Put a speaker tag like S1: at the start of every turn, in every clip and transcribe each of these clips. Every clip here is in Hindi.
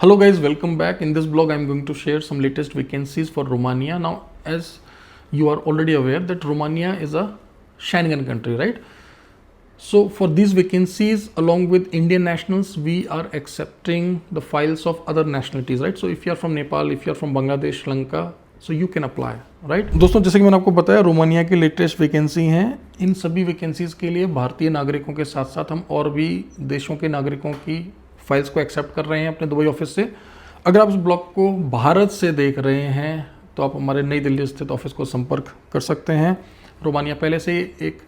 S1: Hello guys, welcome back. In this blog, I'm going to share some latest vacancies for Romania. Now, as you are already aware that Romania is a Schengen country, right? So for these vacancies, along with Indian nationals, we are accepting the files of other nationalities, right? So if you are from Nepal, if you are from Bangladesh, Sri Lanka, so you can apply, right? दोस्तों, जैसे कि मैंने आपको बताया, रोमानिया की लेटेस्ट वैकेंसी हैं. इन सभी वैकेंसीज के लिए भारतीय नागरिकों के साथ साथ हम और भी देशों के नागरिकों की फाइल्स को एक्सेप्ट कर रहे हैं अपने दुबई ऑफिस से. अगर आप इस ब्लॉग को भारत से देख रहे हैं तो आप हमारे नई दिल्ली स्थित ऑफिस को संपर्क कर सकते हैं. रोमानिया पहले से एक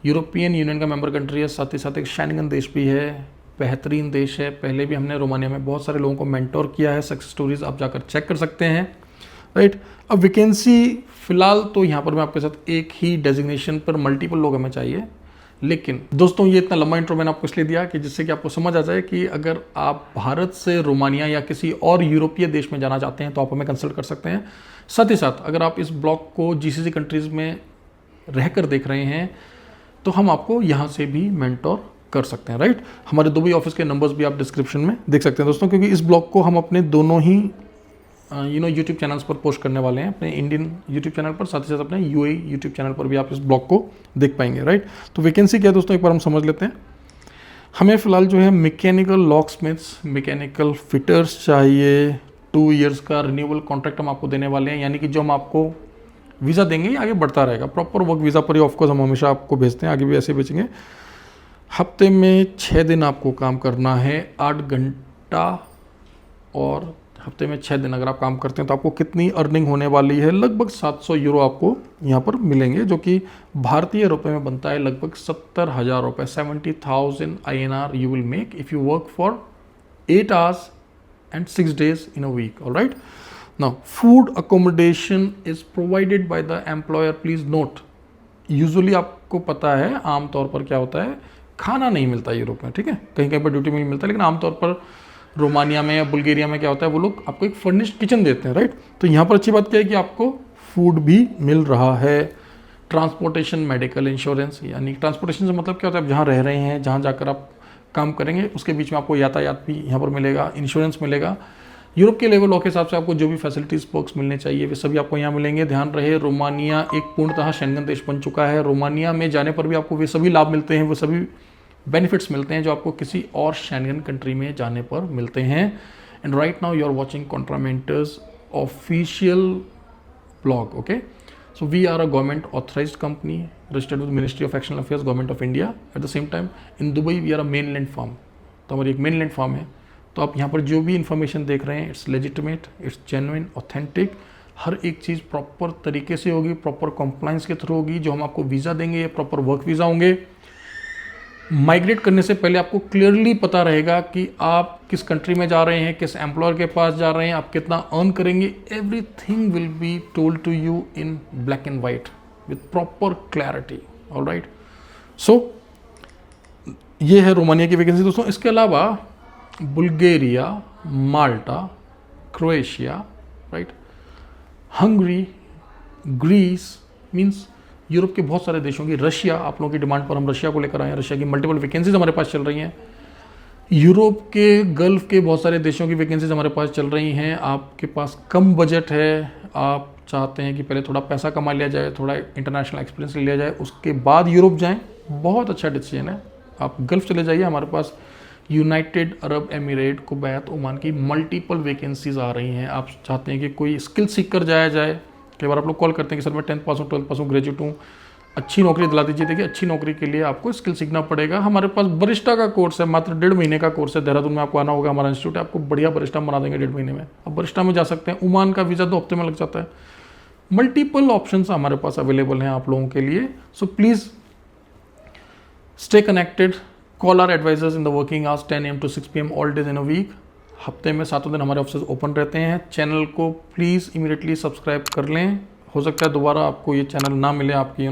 S1: यूरोपियन यूनियन का मेंबर कंट्री है, साथ ही साथ एक शेंगन देश भी है. बेहतरीन देश है. पहले भी हमने रोमानिया में बहुत सारे लोगों को मेंटोर किया है. सक्सेस स्टोरीज आप जाकर चेक कर सकते हैं, राइट. अब वैकेंसी फिलहाल तो यहाँ पर मैं आपके साथ एक ही डेजिग्नेशन पर मल्टीपल लोग हमें चाहिए. लेकिन दोस्तों, ये इतना लंबा इंट्रो मैंने आपको इसलिए दिया कि जिससे कि आपको समझ आ जाए कि अगर आप भारत से रोमानिया या किसी और यूरोपीय देश में जाना चाहते हैं तो आप हमें कंसल्ट कर सकते हैं. साथ ही साथ अगर आप इस ब्लॉग को जीसीसी कंट्रीज़ में रहकर देख रहे हैं तो हम आपको यहाँ से भी मेंटोर कर सकते हैं, राइट. हमारे दुबई ऑफिस के नंबर्स भी आप डिस्क्रिप्शन में देख सकते हैं दोस्तों, क्योंकि इस ब्लॉग को हम अपने दोनों ही यूट्यूब चैनल्स पर पोस्ट करने वाले हैं. अपने इंडियन यूट्यूब चैनल पर, साथ ही साथ अपने यूएई यूट्यूब चैनल पर भी आप इस ब्लॉग को देख पाएंगे, राइट. तो वैकेंसी क्या है दोस्तों, एक बार हम समझ लेते हैं. हमें फ़िलहाल जो है mechanical lock Smiths, mechanical fitters चाहिए. 2 इयर्स का रिन्यूअल कॉन्ट्रैक्ट हम आपको देने वाले हैं, यानी कि जो हम आपको वीज़ा देंगे ये आगे बढ़ता रहेगा. प्रॉपर वर्क वीज़ा पर ही ऑफकोर्स हम हमेशा आपको भेजते हैं, आगे भी ऐसे भेजेंगे. हफ्ते में 6 दिन आपको काम करना है, 8 घंटा. और हफ्ते में 6 दिन अगर आप काम करते हैं तो आपको कितनी अर्निंग होने वाली है? लगभग 700 यूरो आपको यहाँ पर मिलेंगे, जो कि भारतीय रुपए में बनता है लगभग 70,000 रुपये. 70,000 INR you will make if you work for 8 hours and 6 days in a week. All right. Now food accommodation is provided by the employer. Please note, usually आपको पता है आमतौर पर क्या होता है, खाना नहीं मिलता यूरोप में, ठीक है. कहीं कहीं पर ड्यूटी मील मिलता है, लेकिन आमतौर पर रोमानिया में या बुल्गारिया में क्या होता है, वो लोग आपको एक फर्निश्ड किचन देते हैं, राइट. तो यहाँ पर अच्छी बात क्या है कि आपको फूड भी मिल रहा है. ट्रांसपोर्टेशन, मेडिकल इंश्योरेंस, यानी ट्रांसपोर्टेशन से मतलब क्या होता है, आप जहाँ रह रहे हैं, जहाँ जाकर आप काम करेंगे उसके बीच में आपको यातायात भी यहाँ पर मिलेगा, इंश्योरेंस मिलेगा. यूरोप के लेवल लॉ के हिसाब से आपको जो भी फैसिलिटीज़ पर्क्स मिलने चाहिए वे सभी आपको यहाँ मिलेंगे. ध्यान रहे, रोमानिया एक पूर्णतः शेंगन देश बन चुका है. रोमानिया में जाने पर भी आपको वे सभी लाभ मिलते हैं, वो सभी बेनिफिट्स मिलते हैं जो आपको किसी और शेंगन कंट्री में जाने पर मिलते हैं. And right now you are watching Contramentors official blog. Okay, so we are a government authorised company registered with Ministry of External Affairs, government of India. At the same time in Dubai we are a mainland firm. तो हमारी एक मेनलैंड फार्म है. तो आप यहाँ पर जो भी इन्फॉर्मेशन देख रहे हैं, it's legitimate, it's genuine, authentic. हर एक चीज़ प्रॉपर तरीके से होगी, प्रॉपर कंप्लाइंस के थ्रू होगी. जो हम आपको वीज़ा देंगे ये प्रॉपर वर्क वीज़ा होंगे. माइग्रेट करने से पहले आपको क्लियरली पता रहेगा कि आप किस कंट्री में जा रहे हैं, किस एम्प्लॉयर के पास जा रहे हैं, आप कितना अर्न करेंगे. Everything will be told to you in black and white with proper clarity. All right. So ये है रोमानिया की वैकेंसी दोस्तों. इसके अलावा Bulgaria, Malta, Croatia, right, Hungary, Greece, means Europe के बहुत सारे देशों की, रशिया, आप लोगों की डिमांड पर हम रशिया को लेकर आए हैं. रशिया की मल्टीपल वैकेंसीज हमारे पास चल रही हैं. यूरोप के, गल्फ के बहुत सारे देशों की वैकेंसीज हमारे पास चल रही हैं. आपके पास कम बजट है, आप चाहते हैं कि पहले थोड़ा पैसा कमा लिया जाए, थोड़ा इंटरनेशनल एक्सपीरियंस ले लिया जाए, उसके बाद यूरोप जाएं, बहुत अच्छा डिसीजन है. आप गल्फ चले जाइए. हमारे पास United Arab Emirate, Kuwait, Oman की मल्टीपल वैकेंसीज आ रही हैं. आप चाहते हैं कि कोई स्किल सीख कर जाया जाए. कई बार आप लोग कॉल करते हैं कि सर मैं 10th पास हूँ, 12th पास हूँ, ग्रेजुएट हूँ, अच्छी नौकरी दिला दीजिए. देखिए, अच्छी नौकरी के लिए आपको स्किल सीखना पड़ेगा. हमारे पास बरिस्टा का कोर्स है, मात्र 1.5 महीने का कोर्स है. देहरादून में आपको आना होगा, हमारा इंस्टीट्यूट है, आपको बढ़िया बरिस्टा बना देंगे 1.5 महीने में. आप बरिस्टा में जा सकते हैं. ओमान का वीज़ा 2 हफ्ते में लग जाता है. मल्टीपल ऑप्शंस हमारे पास अवेलेबल हैं आप लोगों के लिए. So please stay connected. Call our advisers in the working hours 10 AM to 6 PM all days in a week. हफ्ते में 7 दिन हमारे ऑफिस ओपन रहते हैं. चैनल को प्लीज़ इमीडिएटली सब्सक्राइब कर लें. हो सकता है दोबारा आपको ये चैनल ना मिले, आपकी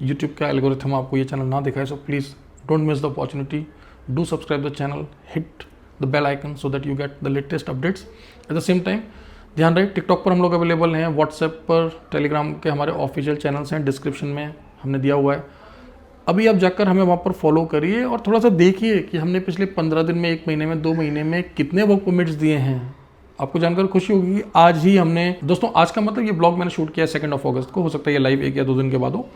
S1: यूट्यूब का एल्गोरिथम आपको ये चैनल ना दिखाए. So please don't miss the opportunity. Do subscribe the channel, hit the bell icon so that you get the latest updates. At the same time ध्यान रहे, टिकटॉक पर हम लोग अवेलेबल हैं, व्हाट्सएप पर, टेलीग्राम के हमारे ऑफिशियल चैनल्स हैं, डिस्क्रिप्शन में हमने दिया हुआ है. अभी आप जाकर हमें वहाँ पर फॉलो करिए और थोड़ा सा देखिए कि हमने पिछले 15 दिन में, 1 महीने में, 2 महीने में कितने वर्क परमिट्स दिए हैं। आपको जानकर खुशी होगी कि आज ही हमने, दोस्तों आज का मतलब ये ब्लॉग मैंने शूट किया है 2 अगस्त को, हो सकता है ये लाइव 1 या 2 दिन के बाद हो।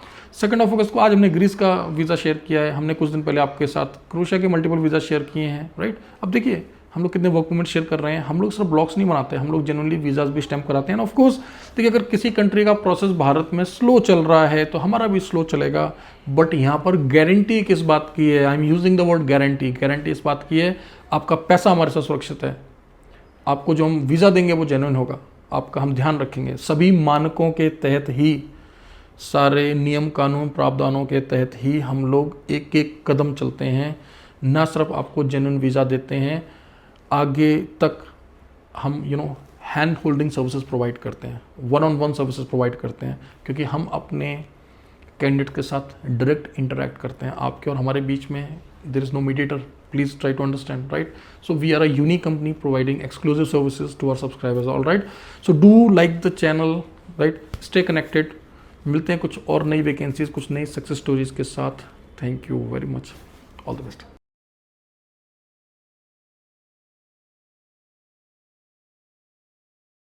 S1: 2 अगस्त को आज हमने ग्रीस का वीज़ा शेयर किया है, हमने कुछ दिन पहले आपके साथ क्रोएशिया के मल्टीपल वीज़ा शेयर किए हैं, राइट। अब देखिए हम लोग कितने वर्क परमिट शेयर कर रहे हैं। हम लोग सिर्फ ब्लॉग्स नहीं बनाते, हम लोग जनरली वीज़ाज भी स्टैम्प कराते हैं। ऑफ कोर्स देखिए, अगर किसी कंट्री का प्रोसेस भारत में स्लो चल रहा है तो हमारा भी स्लो चलेगा, बट यहाँ पर गारंटी किस बात की है, I am using the word guarantee. Guarantee इस बात की है आपका पैसा हमारे साथ सुरक्षित है, आपको जो हम वीज़ा देंगे वो जेन्युइन होगा, आपका हम ध्यान रखेंगे, सभी मानकों के तहत ही, सारे नियम कानून प्रावधानों के तहत ही हम लोग एक एक कदम चलते हैं। ना सिर्फ आपको जेन्युइन वीज़ा देते हैं, आगे तक हम हैंड होल्डिंग सर्विसेज प्रोवाइड करते हैं, 1-on-1 सर्विसेज प्रोवाइड करते हैं, क्योंकि हम अपने कैंडिडेट के साथ डायरेक्ट इंटरैक्ट करते हैं। आपके और हमारे बीच में there is no mediator, please try to understand, right? So we are a unique company providing exclusive services to our subscribers, all right? So do like the channel, right? Stay connected. मिलते हैं कुछ और नई वैकेंसीज, कुछ नई सक्सेस स्टोरीज के साथ। Thank you very much, all the best.